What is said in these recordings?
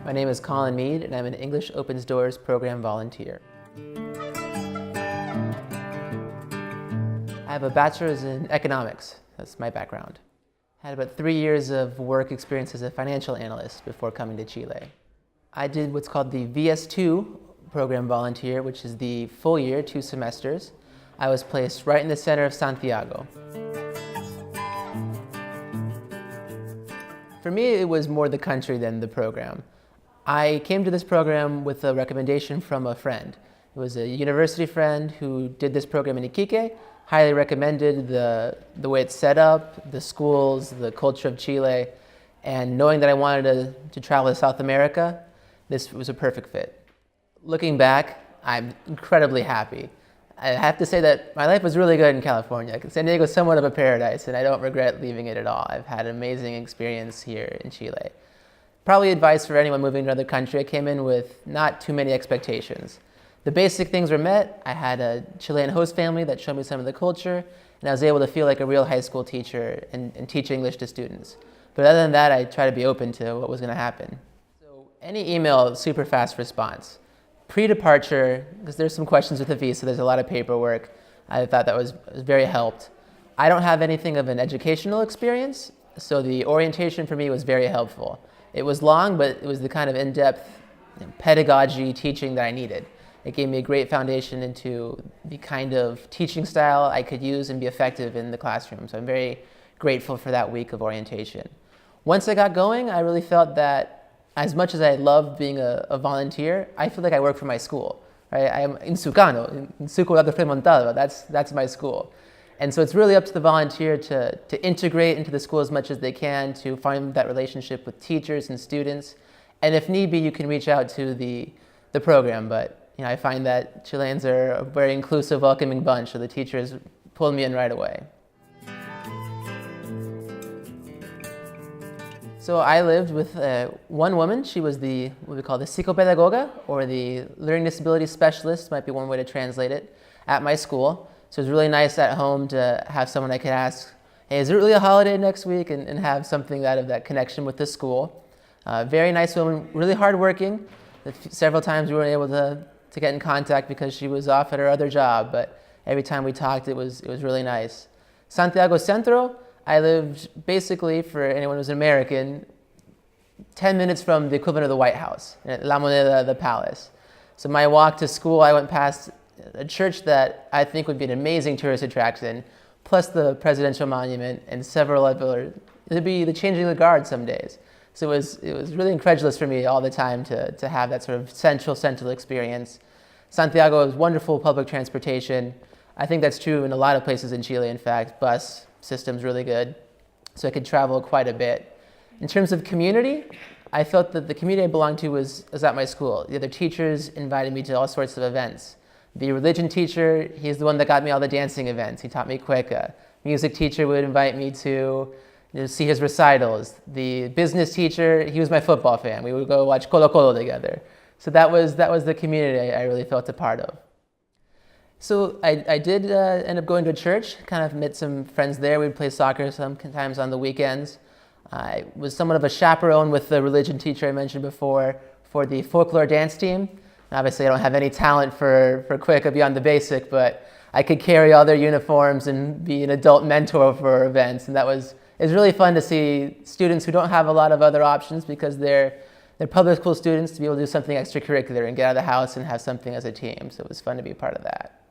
My name is Colin Meade, and I'm an English Opens Doors program volunteer. I have a bachelor's in economics. That's my background. I had about 3 years of work experience as a financial analyst before coming to Chile. I did what's called the VS2 program volunteer, which is the full year, 2 semesters. I was placed right in the center of Santiago. For me, it was more the country than the program. I came to this program with a recommendation from a friend. It was a university friend who did this program in Iquique, highly recommended the way it's set up, the schools, the culture of Chile, and knowing that I wanted to travel to South America, this was a perfect fit. Looking back, I'm incredibly happy. I have to say that my life was really good in California. San Diego is somewhat of a paradise, and I don't regret leaving it at all. I've had an amazing experience here in Chile. Probably advice for anyone moving to another country, I came in with not too many expectations. The basic things were met. I had a Chilean host family that showed me some of the culture, and I was able to feel like a real high school teacher and teach English to students. But other than that, I try to be open to what was going to happen. So any email, super fast response. Pre-departure, because there's some questions with the visa, there's a lot of paperwork. I thought that was very helped. I don't have anything of an educational experience, so the orientation for me was very helpful. It was long, but it was the kind of in-depth pedagogy teaching that I needed. It gave me a great foundation into the kind of teaching style I could use and be effective in the classroom. So I'm very grateful for that week of orientation. Once I got going, I really felt that as much as I loved being a volunteer, I feel like I work for my school. Right? I am Insucano, Insuco Lago Montado. That's my school. And so it's really up to the volunteer to integrate into the school as much as they can, to find that relationship with teachers and students. And if need be, you can reach out to the program. But I find that Chileans are a very inclusive, welcoming bunch, so the teachers pulled me in right away. So I lived with one woman. She was what we call the psicopedagoga, or the learning disability specialist, might be one way to translate it, at my school. So it was really nice at home to have someone I could ask, hey, is it really a holiday next week? And have something out of that connection with the school. Very nice woman, really hardworking. Several times we weren't able to get in contact because she was off at her other job, but every time we talked, it was really nice. Santiago Centro, I lived basically, for anyone who's an American, 10 minutes from the equivalent of the White House, La Moneda, the palace. So my walk to school, I went past a church that I think would be an amazing tourist attraction, plus the presidential monument and several other, it'd be the changing of the guard some days. So it was really incredulous for me all the time to have that sort of central experience. Santiago is wonderful public transportation. I think that's true in a lot of places in Chile, in fact. Bus system's really good, so I could travel quite a bit. In terms of community, I felt that the community I belonged to was at my school. The other teachers invited me to all sorts of events. The religion teacher, he's the one that got me all the dancing events. He taught me cueca. Music teacher would invite me to see his recitals. The business teacher, he was my football fan. We would go watch Colo Colo together. So that was the community I really felt a part of. So I did end up going to a church, kind of met some friends there. We'd play soccer sometimes on the weekends. I was somewhat of a chaperone with the religion teacher I mentioned before for the folklore dance team. Obviously, I don't have any talent for cueca beyond the basic, but I could carry all their uniforms and be an adult mentor for events. And it's really fun to see students who don't have a lot of other options because they're public school students to be able to do something extracurricular and get out of the house and have something as a team. So it was fun to be a part of that.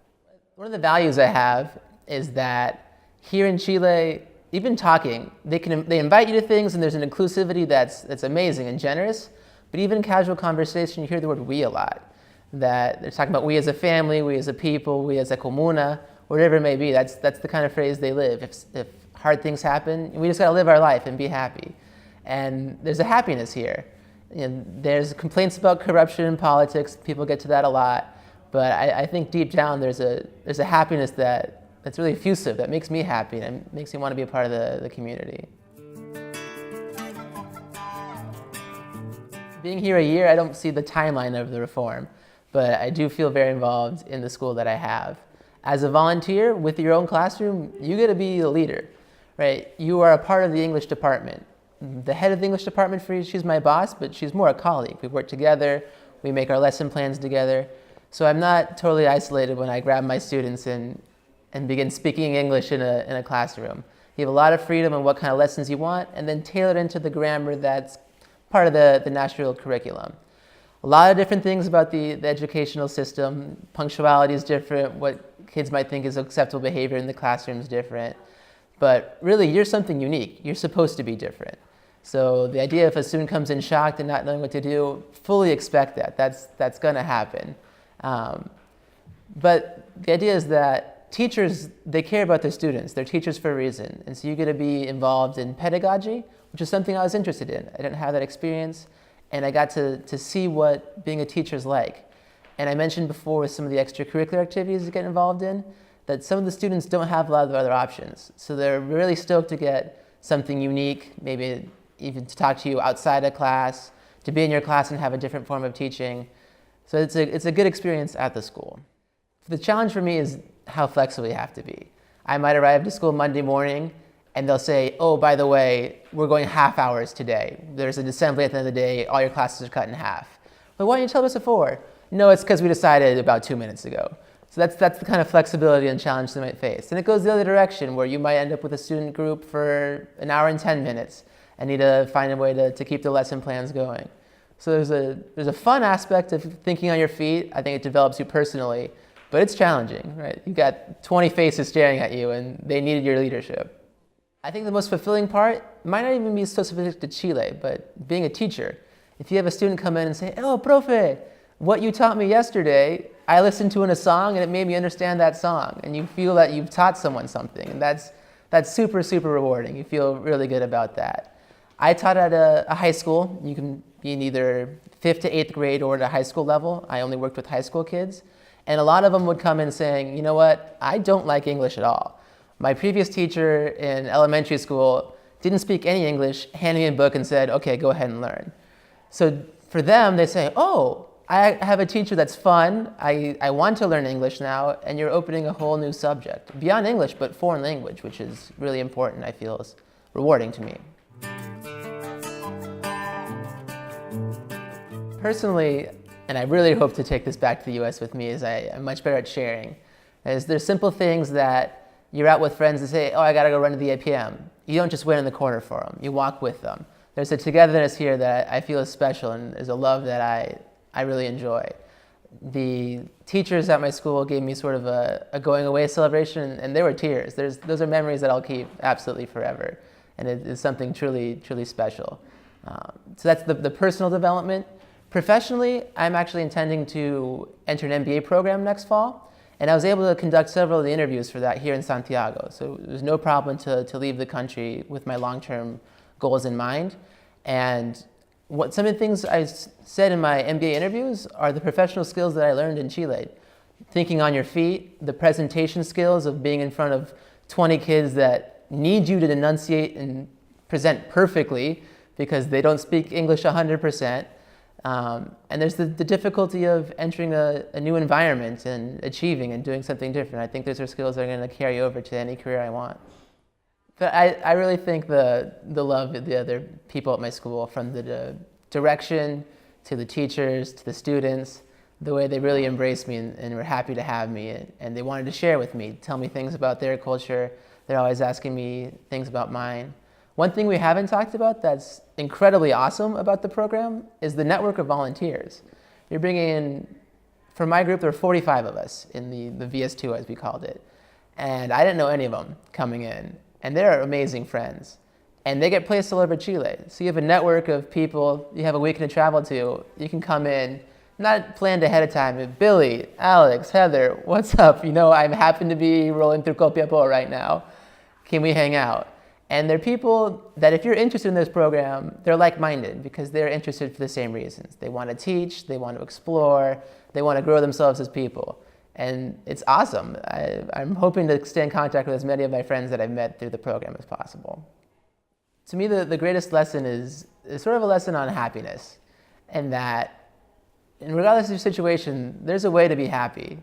One of the values I have is that here in Chile, even talking, they invite you to things and there's an inclusivity that's amazing and generous. But even in casual conversation, you hear the word we a lot. That they're talking about we as a family, we as a people, we as a comuna, whatever it may be. That's the kind of phrase they live. If hard things happen, we just gotta live our life and be happy. And there's a happiness here. There's complaints about corruption in politics. People get to that a lot. But I think deep down there's a happiness that's really effusive, that makes me happy and makes me want to be a part of the community. Being here a year, I don't see the timeline of the reform, but I do feel very involved in the school that I have. As a volunteer with your own classroom, you get to be the leader, right? You are a part of the English department. the head of the English department she's my boss, but she's more a colleague. We work together, we make our lesson plans together. So I'm not totally isolated when I grab my students and begin speaking English in a classroom. You have a lot of freedom on what kind of lessons you want, and then tailor it into the grammar that's part of the national curriculum. A lot of different things about the educational system. Punctuality is different. What kids might think is acceptable behavior in the classroom is different. But really, you're something unique. You're supposed to be different. So the idea if a student comes in shocked and not knowing what to do, fully expect that. That's going to happen. But the idea is that teachers, they care about their students. They're teachers for a reason. And so you're going to be involved in pedagogy, which is something I was interested in. I didn't have that experience, and I got to see what being a teacher is like. And I mentioned before with some of the extracurricular activities you get involved in, that some of the students don't have a lot of other options. So they're really stoked to get something unique, maybe even to talk to you outside of class, to be in your class and have a different form of teaching. So it's a good experience at the school. The challenge for me is how flexible you have to be. I might arrive to school Monday morning and they'll say, oh, by the way, we're going half hours today. There's an assembly at the end of the day, all your classes are cut in half. But why didn't you tell us before? No, it's because we decided about 2 minutes ago. So that's the kind of flexibility and challenge they might face. And it goes the other direction, where you might end up with a student group for an hour and 10 minutes and need to find a way to keep the lesson plans going. So there's a fun aspect of thinking on your feet. I think it develops you personally, but it's challenging, right? You got 20 faces staring at you and they needed your leadership. I think the most fulfilling part might not even be so specific to Chile, but being a teacher. If you have a student come in and say, oh, profe, what you taught me yesterday, I listened to in a song and it made me understand that song, and you feel that you've taught someone something, and that's super, super rewarding. You feel really good about that. I taught at a high school. You can be in either 5th to 8th grade or at a high school level. I only worked with high school kids. And a lot of them would come in saying, you know what, I don't like English at all. My previous teacher in elementary school didn't speak any English, handed me a book and said, okay, go ahead and learn. So for them, they say, oh, I have a teacher that's fun, I want to learn English now, and you're opening a whole new subject. Beyond English, but foreign language, which is really important, I feel is rewarding to me. Personally, and I really hope to take this back to the US with me, as I'm much better at sharing, is there's simple things that you're out with friends and say, oh, I gotta go run to the APM. You don't just wait in the corner for them, you walk with them. There's a togetherness here that I feel is special, and there's a love that I really enjoy. The teachers at my school gave me sort of a going away celebration, and there were tears. Those are memories that I'll keep absolutely forever, and it is something truly, truly special. So that's the personal development. Professionally, I'm actually intending to enter an MBA program next fall, and I was able to conduct several of the interviews for that here in Santiago. So it was no problem to leave the country with my long-term goals in mind. And some of the things I said in my MBA interviews are the professional skills that I learned in Chile. Thinking on your feet, the presentation skills of being in front of 20 kids that need you to enunciate and present perfectly because they don't speak English 100%. And there's the difficulty of entering a new environment and achieving and doing something different. I think those are skills that are going to carry over to any career I want. But I really think the love of the other people at my school, from the direction to the teachers to the students, the way they really embraced me and were happy to have me, and they wanted to share with me, tell me things about their culture. They're always asking me things about mine. One thing we haven't talked about that's incredibly awesome about the program is the network of volunteers. You're bringing in, for my group, there were 45 of us in the VS2, as we called it. And I didn't know any of them coming in. And they're amazing friends. And they get placed all over Chile. So you have a network of people you have a weekend to travel to. You can come in, not planned ahead of time, but Billy, Alex, Heather, what's up? You know, I happen to be rolling through Copiapó right now. Can we hang out? And they're people that if you're interested in this program, they're like-minded because they're interested for the same reasons. They want to teach, they want to explore, they want to grow themselves as people. And it's awesome. I'm hoping to stay in contact with as many of my friends that I've met through the program as possible. To me, the greatest lesson is sort of a lesson on happiness, and that, and regardless of your situation, there's a way to be happy.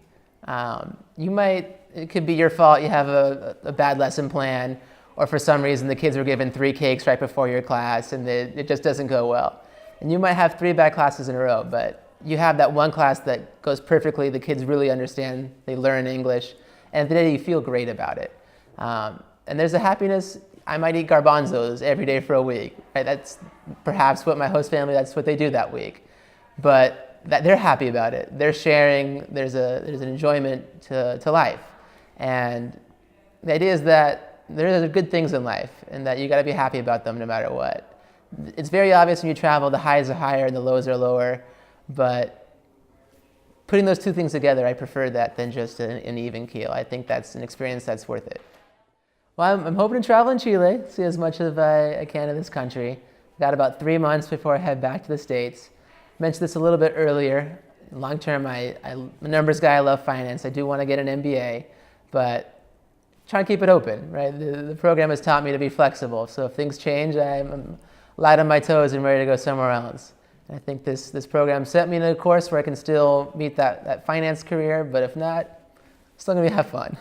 It could be your fault, you have a bad lesson plan, or for some reason the kids were given 3 cakes right before your class and it just doesn't go well. And you might have 3 bad classes in a row, but you have that one class that goes perfectly, the kids really understand, they learn English, and at the end you feel great about it. And there's a happiness. I might eat garbanzos every day for a week. Right? That's perhaps what my host family, that's what they do that week. But they're happy about it. They're sharing, there's an enjoyment to life. And the idea is that there are good things in life and that you got to be happy about them no matter what. It's very obvious when you travel, the highs are higher and the lows are lower, but putting those 2 things together, I prefer that than just an even keel. I think that's an experience that's worth it. Well, I'm hoping to travel in Chile, see as much as I can of this country. Got about 3 months before I head back to the States. I mentioned this a little bit earlier. Long term, I'm a numbers guy, I love finance. I do want to get an MBA, but trying to keep it open, right? The program has taught me to be flexible. So if things change, I'm light on my toes and ready to go somewhere else. And I think this program set me in a course where I can still meet that finance career, but if not, still going to have fun.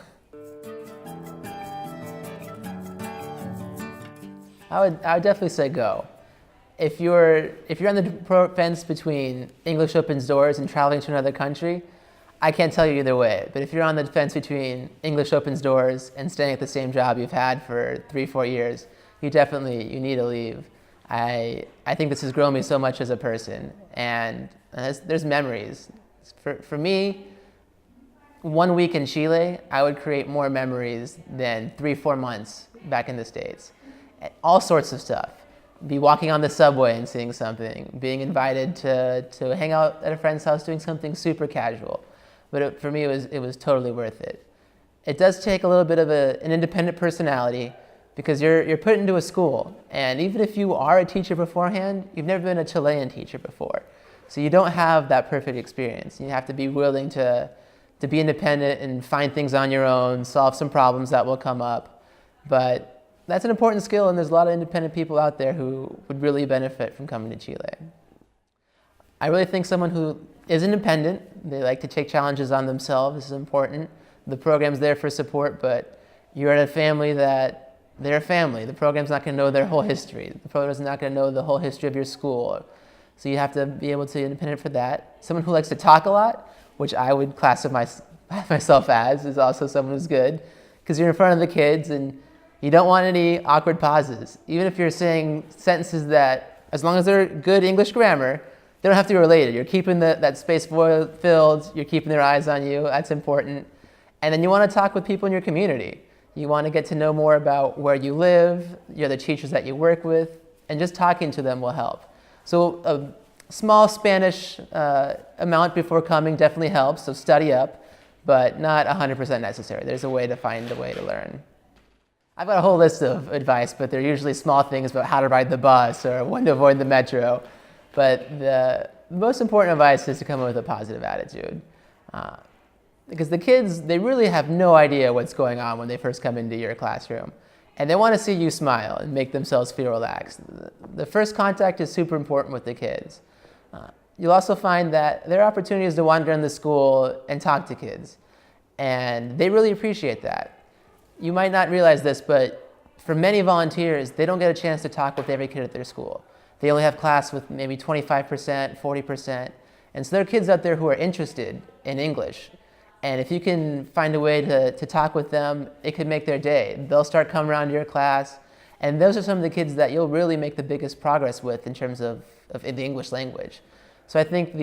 I would definitely say go. If you're on the fence between English opens doors and traveling to another country, I can't tell you either way. But if you're on the fence between English opens doors and staying at the same job you've had for 3-4 years, you need to leave. I think this has grown me so much as a person, and there's memories. For me, 1 week in Chile, I would create more memories than 3-4 months back in the States. All sorts of stuff. Be walking on the subway and seeing something, being invited to hang out at a friend's house doing something super casual. But for me, it was totally worth it. It does take a little bit of an independent personality because you're put into a school. And even if you are a teacher beforehand, you've never been a Chilean teacher before. So you don't have that perfect experience. You have to be willing to be independent and find things on your own, solve some problems that will come up. But that's an important skill, and there's a lot of independent people out there who would really benefit from coming to Chile. I really think someone who is independent, they like to take challenges on themselves, is important. The program's there for support, but you're at a family that they're a family. The program's not going to know their whole history. The program's not going to know the whole history of your school. So you have to be able to be independent for that. Someone who likes to talk a lot, which I would classify myself as, is also someone who's good, because you're in front of the kids and you don't want any awkward pauses. Even if you're saying sentences that, as long as they're good English grammar, they don't have to be related. You're keeping that space filled, you're keeping their eyes on you, that's important. And then you want to talk with people in your community. You want to get to know more about where you live, the teachers that you work with, and just talking to them will help. So a small Spanish amount before coming definitely helps, so study up, but not 100% necessary. There's a way to find a way to learn. I've got a whole list of advice, but they're usually small things about how to ride the bus or when to avoid the metro. But the most important advice is to come up with a positive attitude. Because the kids, they really have no idea what's going on when they first come into your classroom. And they want to see you smile and make themselves feel relaxed. The first contact is super important with the kids. You'll also find that there are opportunities to wander in the school and talk to kids. And they really appreciate that. You might not realize this, but for many volunteers, they don't get a chance to talk with every kid at their school. They only have class with maybe 25%, 40%. And so there are kids out there who are interested in English. And if you can find a way to talk with them, it could make their day. They'll start coming around to your class. And those are some of the kids that you'll really make the biggest progress with in terms of the English language. So I think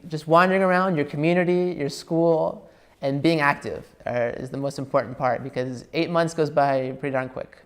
just wandering around your community, your school, and being active is the most important part, because 8 months goes by pretty darn quick.